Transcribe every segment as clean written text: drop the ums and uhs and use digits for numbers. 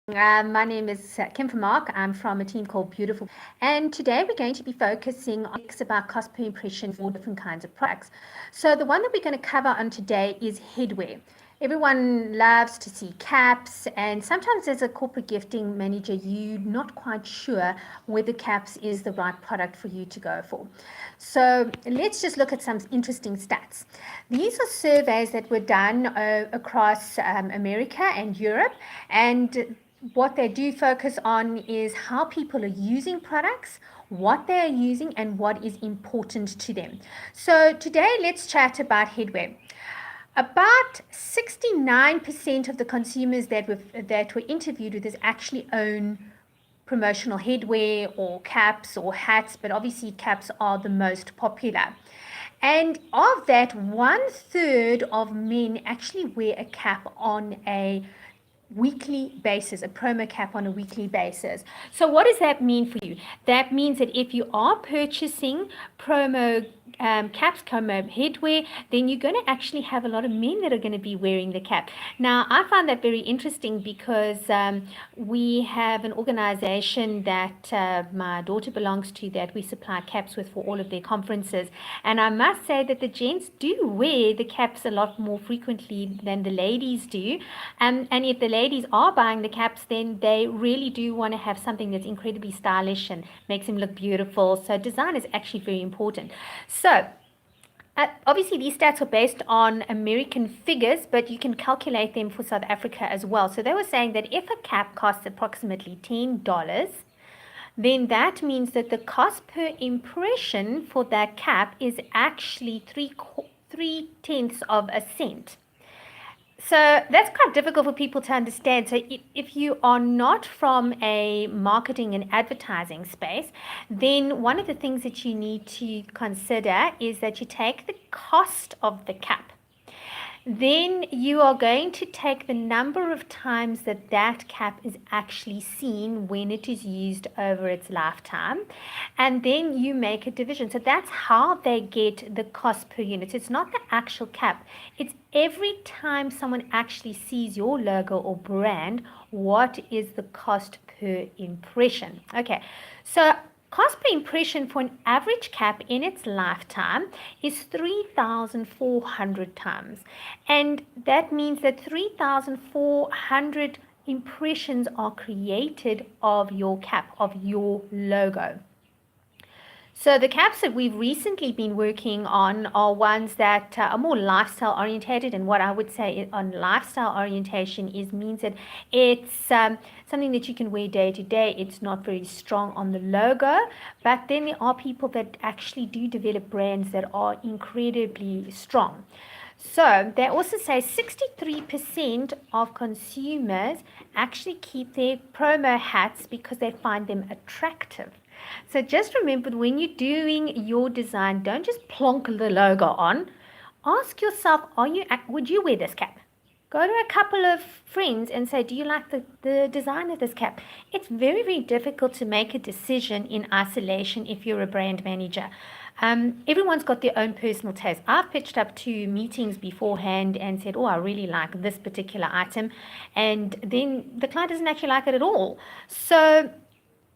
My name is Kim from Mark. I'm from a team called Beautiful. And today we're going to be focusing on about cost per impression for different kinds of products. So the one that we're going to cover on today is headwear. Everyone loves to see caps, and sometimes as a corporate gifting manager, you're not quite sure whether caps is the right product for you to go for. So let's just look at some interesting stats. These are surveys that were done across America and Europe, and what they do focus on is how people are using products, what they are using, and what is important to them. So today, let's chat about headwear. About 69% of the consumers that were interviewed with this actually own promotional headwear or caps or hats, but obviously caps are the most popular. And of that, 1/3 of men actually wear a cap on a weekly basis, a promo cap on a weekly basis. So what does that mean for you? That means that if you are purchasing promo caps, promo headwear, then you're going to actually have a lot of men that are going to be wearing the cap. Now, I find that very interesting because we have an organization that my daughter belongs to that we supply caps with for all of their conferences. And I must say that the gents do wear the caps a lot more frequently than the ladies do. And if the ladies are buying the caps, then they really do want to have something that's incredibly stylish and makes them look beautiful. So design is actually very important. So obviously, these stats are based on American figures, but you can calculate them for South Africa as well. So they were saying that if a cap costs approximately $10, then that means that the cost per impression for that cap is actually 3/10 of a cent. So that's quite difficult for people to understand. So if you are not from a marketing and advertising space, then one of the things that you need to consider is that you take the cost of the cap. Then you are going to take the number of times that that cap is actually seen when it is used over its lifetime, and then you make a division. So that's how they get the cost per unit. It's not the actual cap. It's every time someone actually sees your logo or brand, what is the cost per impression? Okay, so cost per impression for an average cap in its lifetime is 3,400 times. And that means that 3,400 impressions are created of your cap, of your logo. So the caps that we've recently been working on are ones that are more lifestyle orientated, and what I would say on lifestyle orientation means that it's something that you can wear day to day. It's not very strong on the logo, but then there are people that actually do develop brands that are incredibly strong. So they also say 63% of consumers actually keep their promo hats because they find them attractive. So just remember, when you're doing your design, don't just plonk the logo on. Ask yourself, would you wear this cap? Go to a couple of friends and say, do you like the design of this cap? It's very, very difficult to make a decision in isolation if you're a brand manager. Everyone's got their own personal taste. I've pitched up to meetings beforehand and said, oh, I really like this particular item. And then the client doesn't actually like it at all. So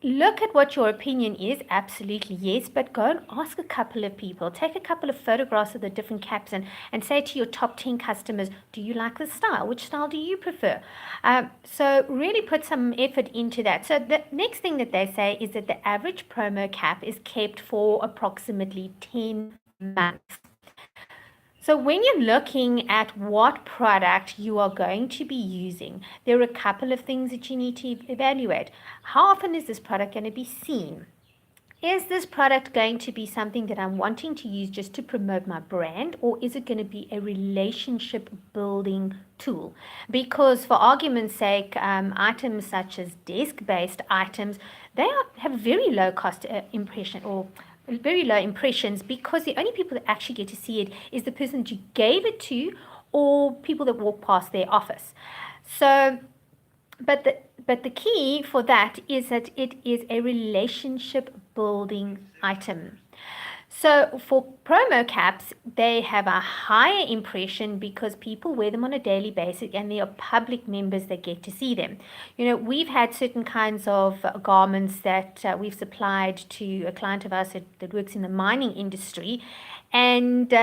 look at what your opinion is, absolutely yes, but go and ask a couple of people. Take a couple of photographs of the different caps and say to your top 10 customers, do you like this style? Which style do you prefer? So really put some effort into that. So the next thing that they say is that the average promo cap is kept for approximately 10 months. So when you're looking at what product you are going to be using, there are a couple of things that you need to evaluate. How often is this product going to be seen? Is this product going to be something that I'm wanting to use just to promote my brand, or is it going to be a relationship building tool? Because for argument's sake, items such as desk-based items, have very low cost impression or very low impressions, because the only people that actually get to see it is the person that you gave it to or people that walk past their office. So but the key for that is that it is a relationship building item. So for promo caps, they have a higher impression because people wear them on a daily basis and they are public members that get to see them. You know, we've had certain kinds of garments that we've supplied to a client of ours that works in the mining industry, and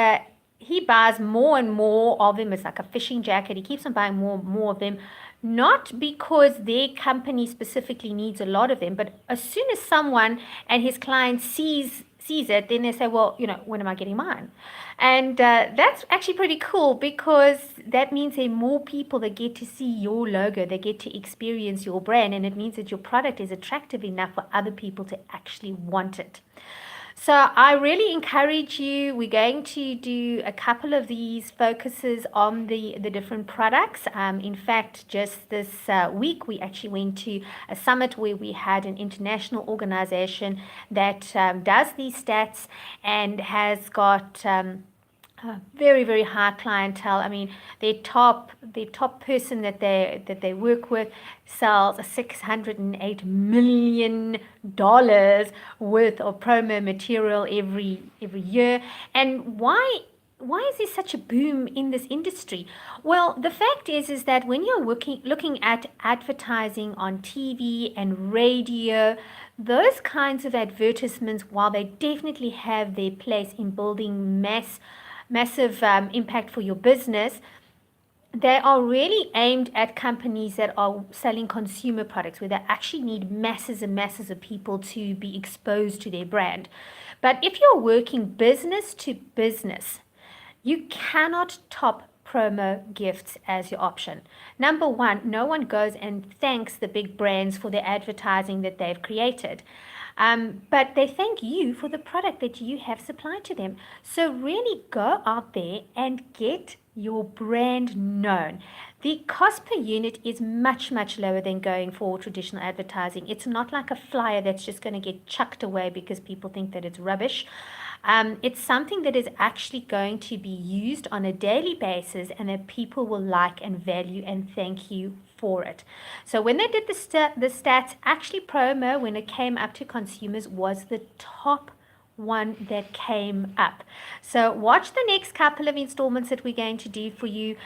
he buys more and more of them. It's like a fishing jacket. He keeps on buying more and more of them, not because their company specifically needs a lot of them, but as soon as someone and his client sees it, then they say, well, you know, when am I getting mine? And that's actually pretty cool because that means there are more people that get to see your logo, they get to experience your brand, and it means that your product is attractive enough for other people to actually want it. So I really encourage you. We're going to do a couple of these focuses on the different products. In fact, just this week, we actually went to a summit where we had an international organization that does these stats and has got very, very high clientele. I mean, their top person that they work with sells $608 million worth of promo material every year. And why is there such a boom in this industry? Well, the fact is that when you're looking at advertising on TV and radio, those kinds of advertisements, while they definitely have their place in building massive impact for your business, they are really aimed at companies that are selling consumer products where they actually need masses and masses of people to be exposed to their brand. But if you're working business to business, you cannot top promo gifts as your option. Number one, no one goes and thanks the big brands for the advertising that they've created. But they thank you for the product that you have supplied to them. So really go out there and get your brand known. The cost per unit is much, much lower than going for traditional advertising. It's not like a flyer that's just going to get chucked away because people think that it's rubbish. It's something that is actually going to be used on a daily basis and that people will like and value and thank you for it. So when they did the stats, actually promo, when it came up to consumers, was the top one that came up. So watch the next couple of installments that we're going to do for you.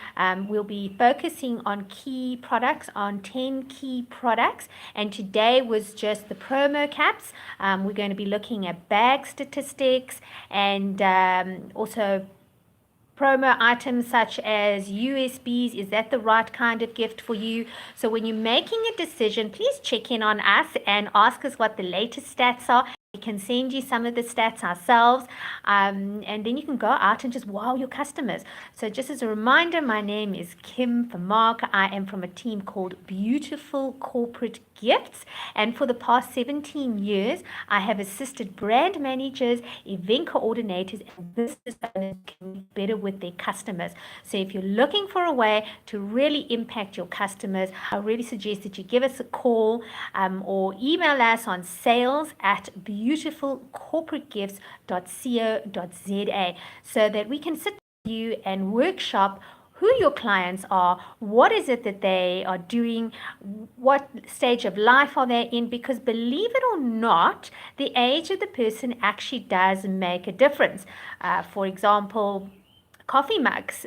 We'll be focusing on key products, on 10 key products, and today was just the promo caps. We're going to be looking at bag statistics and also promo items such as USBs. Is that the right kind of gift for you? So when you're making a decision, please check in on us and ask us what the latest stats are. We can send you some of the stats ourselves, and then you can go out and just wow your customers. So just as a reminder, my name is Kim from Mark. I am from a team called Beautiful Corporate Gifts, and for the past 17 years, I have assisted brand managers, event coordinators, and business owners to connect better with their customers. So if you're looking for a way to really impact your customers, I really suggest that you give us a call or email us on sales@beautifulcorporategifts.co.za so that we can sit with you and workshop who your clients are, what is it that they are doing, what stage of life are they in, because believe it or not, the age of the person actually does make a difference. For example, coffee mugs.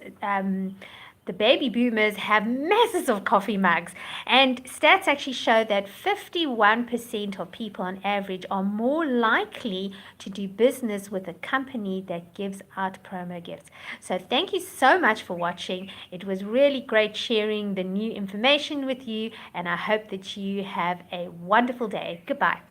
The baby boomers have masses of coffee mugs, and stats actually show that 51% of people on average are more likely to do business with a company that gives out promo gifts. So thank you so much for watching. It was really great sharing the new information with you, and I hope that you have a wonderful day. Goodbye.